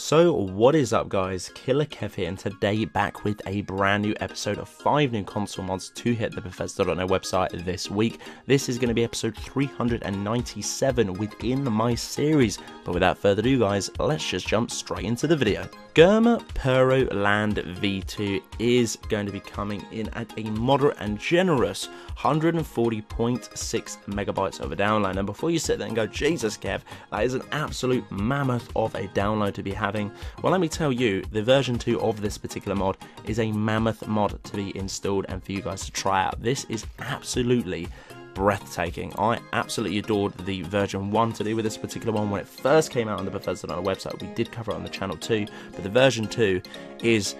So what is up guys, Killerkev here, and today back with a brand new episode of 5 new console mods to hit the Bethesda.net website this week. This is going to be episode 397 within my series, but without further ado guys, let's just jump straight into the video. GomaPero Land V2 is going to be coming in at a moderate and generous 140.6 megabytes of a download. And before you sit there and go, Jesus Kev, that is an absolute mammoth of a download to be having, well, let me tell you, the version 2 of this particular mod is a mammoth mod to be installed and for you guys to try out. This is absolutely breathtaking. I absolutely adored the version 1 to do with this particular one when it first came out on the Bethesda.net website. We did cover it on the channel too, but the version 2 is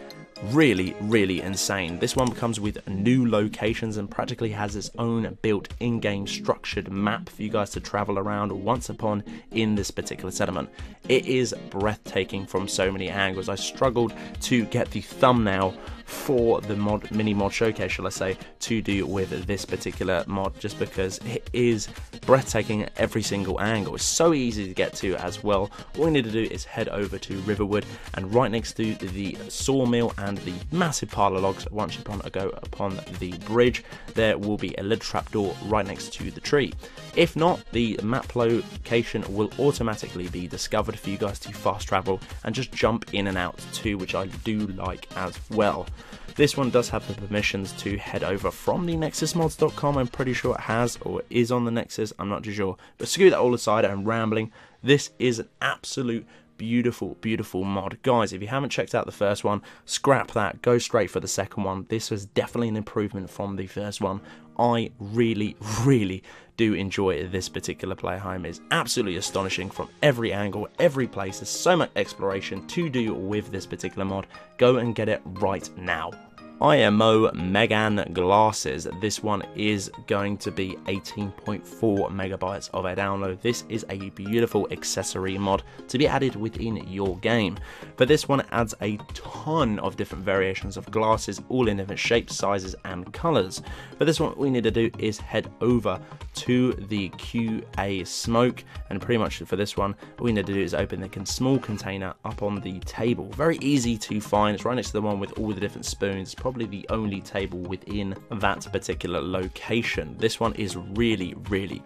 really insane. This one comes with new locations and practically has its own built in-game structured map for you guys to travel around once upon in this particular settlement. It is breathtaking from so many angles. I struggled to get the thumbnail for the mini mod showcase, shall I say, to do with this particular mod, just because it is breathtaking at every single angle. It's so easy to get to as well. All you need to do is head over to Riverwood, and right next to the sawmill and the massive pile of logs, once you go upon the bridge, there will be a little trapdoor right next to the tree. If not, the map location will automatically be discovered for you guys to fast travel and just jump in and out too, which I do like as well. This one does have the permissions to head over from the nexusmods.com. I'm pretty sure it has, or is on the Nexus, I'm not too sure. But screw that all aside, I'm rambling. This is an absolute beautiful mod. Guys, if you haven't checked out the first one, scrap that, go straight for the second one. This was definitely an improvement from the first one. I really do enjoy this particular playtime. It's absolutely astonishing from every angle, every place. There's so much exploration to do with this particular mod. Go and get it right now. ImoMegane glasses. This one is going to be 18.4 megabytes of a download. This is a beautiful accessory mod to be added within your game. But this one adds a ton of different variations of glasses, all in different shapes, sizes, and colors. For this one, what we need to do is head over to the QA smoke, and pretty much for this one, what we need to do is open the small container up on the table. Very easy to find. It's right next to the one with all the different spoons. Probably the only table within that particular location. This one is really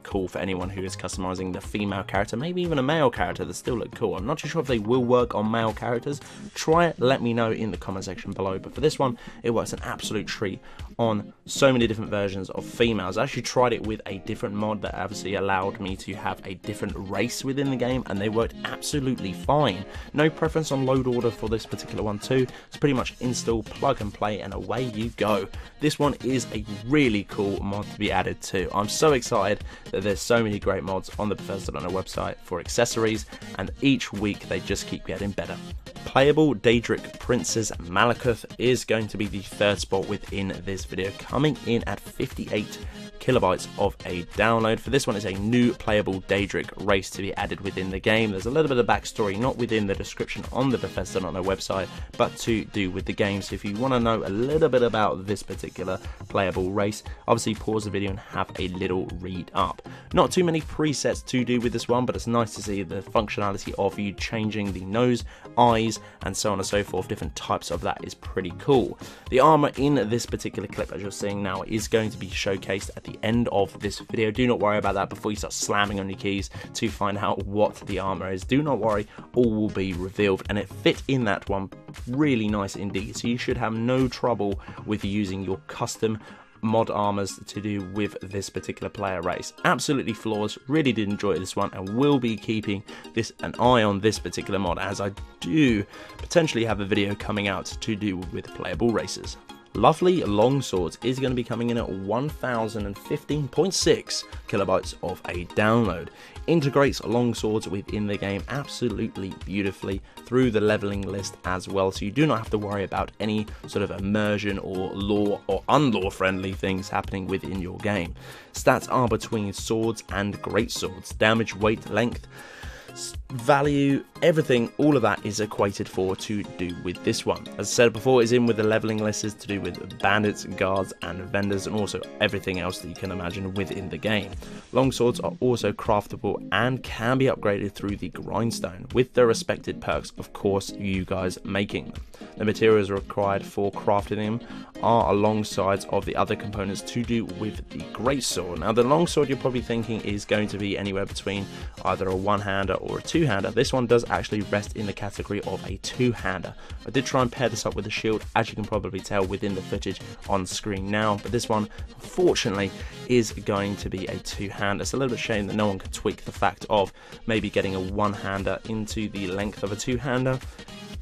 cool for anyone who is customizing the female character, maybe even a male character that still look cool. I'm not too sure if they will work on male characters. Try it, let me know in the comment section below. But for this one, it works an absolute treat on so many different versions of females. I actually tried it with a different mod that obviously allowed me to have a different race within the game, and they worked absolutely fine. No preference on load order for this particular one too. It's pretty much install, plug and play, and away you go. This one is a really cool mod to be added to. I'm so excited that there's so many great mods on the Bethesda.net website for accessories, and each week they just keep getting better. Playable Daedric Princes Malacath is going to be the third spot within this video, coming in at 58 kilobytes of a download. For this one is a new playable Daedric race to be added within the game. There's a little bit of backstory not within the description on the Bethesda.net website, but to do with the game. So if you want to know a little bit about this particular playable race, obviously pause the video and have a little read up. Not too many presets to do with this one, but it's nice to see the functionality of you changing the nose, eyes, and so on and so forth. Different types of that is pretty cool. The armor in this particular clip, as you're seeing now, is going to be showcased at the end of this video. Do not worry about that before you start slamming on your keys to find out what the armor is. Do not worry, all will be revealed, and it fit in that one really nice indeed. So you should have no trouble with using your custom mod armors to do with this particular player race. Absolutely flawless. Really did enjoy this one, and will be keeping an eye on this particular mod, as I do potentially have a video coming out to do with playable races. Lovely Longswords is going to be coming in at 1015.6 kilobytes of a download. Integrates Longswords within the game absolutely beautifully through the leveling list as well, so you do not have to worry about any sort of immersion or lore or unlore friendly things happening within your game. Stats are between swords and great swords. Damage, weight, length, value, everything, all of that is equated for to do with this one. As I said before, it's in with the leveling list, is to do with bandits, guards and vendors, and also everything else that you can imagine within the game. Longswords are also craftable and can be upgraded through the grindstone, with their respected perks, of course, you guys making them. The materials required for crafting them are alongside of the other components to do with the greatsword. Now the longsword, you're probably thinking, is going to be anywhere between either a one-hander or a two-hander. This one does actually rest in the category of a two-hander. I did try and pair this up with a shield, as you can probably tell within the footage on screen now, but this one unfortunately is going to be a two-hander. It's a little bit shame that no one could tweak the fact of maybe getting a one-hander into the length of a two-hander,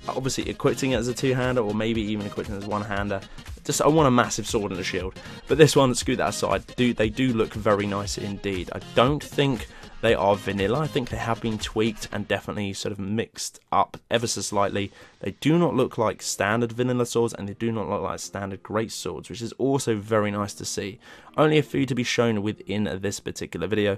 obviously equipping it as a two-hander, or maybe even equipping it as one-hander. Just, I want a massive sword and a shield. But this one, screw that aside, they do look very nice indeed. I don't think they are vanilla. I think they have been tweaked and definitely sort of mixed up ever so slightly. They do not look like standard vanilla swords, and they do not look like standard great swords, which is also very nice to see. Only a few to be shown within this particular video.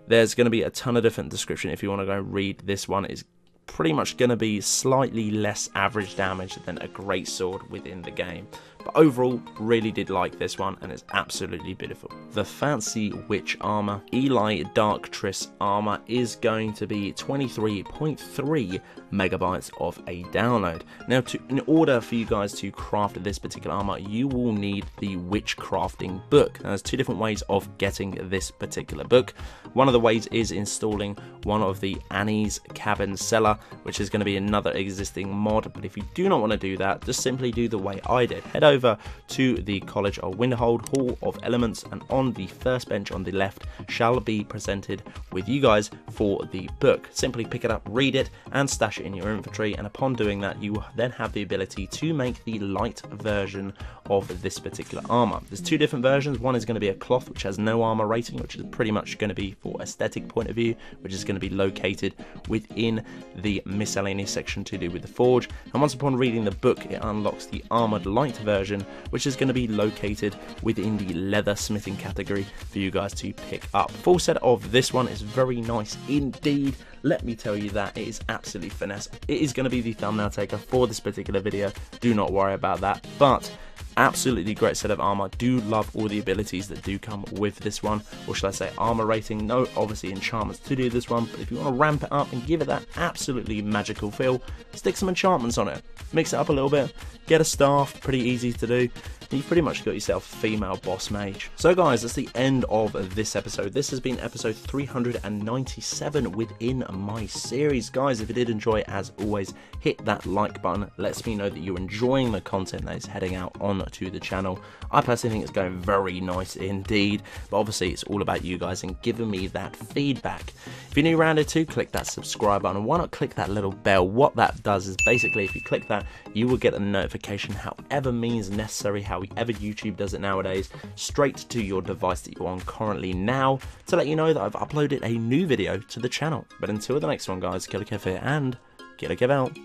There's going to be a ton of different description if you want to go read this one. It's pretty much going to be slightly less average damage than a great sword within the game. But overall, really did like this one, and it's absolutely beautiful. The fancy witch armor, Eli Dark Triss armor, is going to be 23.3 megabytes of a download. Now, in order for you guys to craft this particular armor, you will need the witch crafting book. Now, there's two different ways of getting this particular book. One of the ways is installing one of the Annie's Cabin Cellar, which is going to be another existing mod. But if you do not want to do that, just simply do the way I did. Head over to the College of Winterhold Hall of Elements, and on the first bench on the left shall be presented with you guys for the book. Simply pick it up, read it, and stash it in your inventory, and upon doing that, you then have the ability to make the light version of this particular armor. There's two different versions. One is going to be a cloth, which has no armor rating, which is pretty much going to be for aesthetic point of view, which is going to be located within the miscellaneous section to do with the forge. And once upon reading the book, it unlocks the armored light version, which is going to be located within the leather smithing category for you guys to pick up. Full set of this one is very nice indeed. Let me tell you that it is absolutely finesse. It is going to be the thumbnail taker for this particular video. Do not worry about that. But absolutely great set of armor. Do love all the abilities that do come with this one, or should I say armor rating. No, obviously enchantments to do this one, but if you want to ramp it up and give it that absolutely magical feel, stick some enchantments on it, mix it up a little bit, get a staff, pretty easy to do. You've pretty much got yourself a female boss mage. So guys, that's the end of this episode. This has been episode 397 within my series. Guys, if you did enjoy, as always, hit that like button. Lets me know that you're enjoying the content that is heading out on to the channel. I personally think it's going very nice indeed, but obviously it's all about you guys and giving me that feedback. If you're new around here too, click that subscribe button. Why not click that little bell? What that does is basically, if you click that, you will get a notification, however means necessary, however YouTube does it nowadays, straight to your device that you're on currently now, to let you know that I've uploaded a new video to the channel. But until the next one, guys, Killerkev here, and Killerkev out.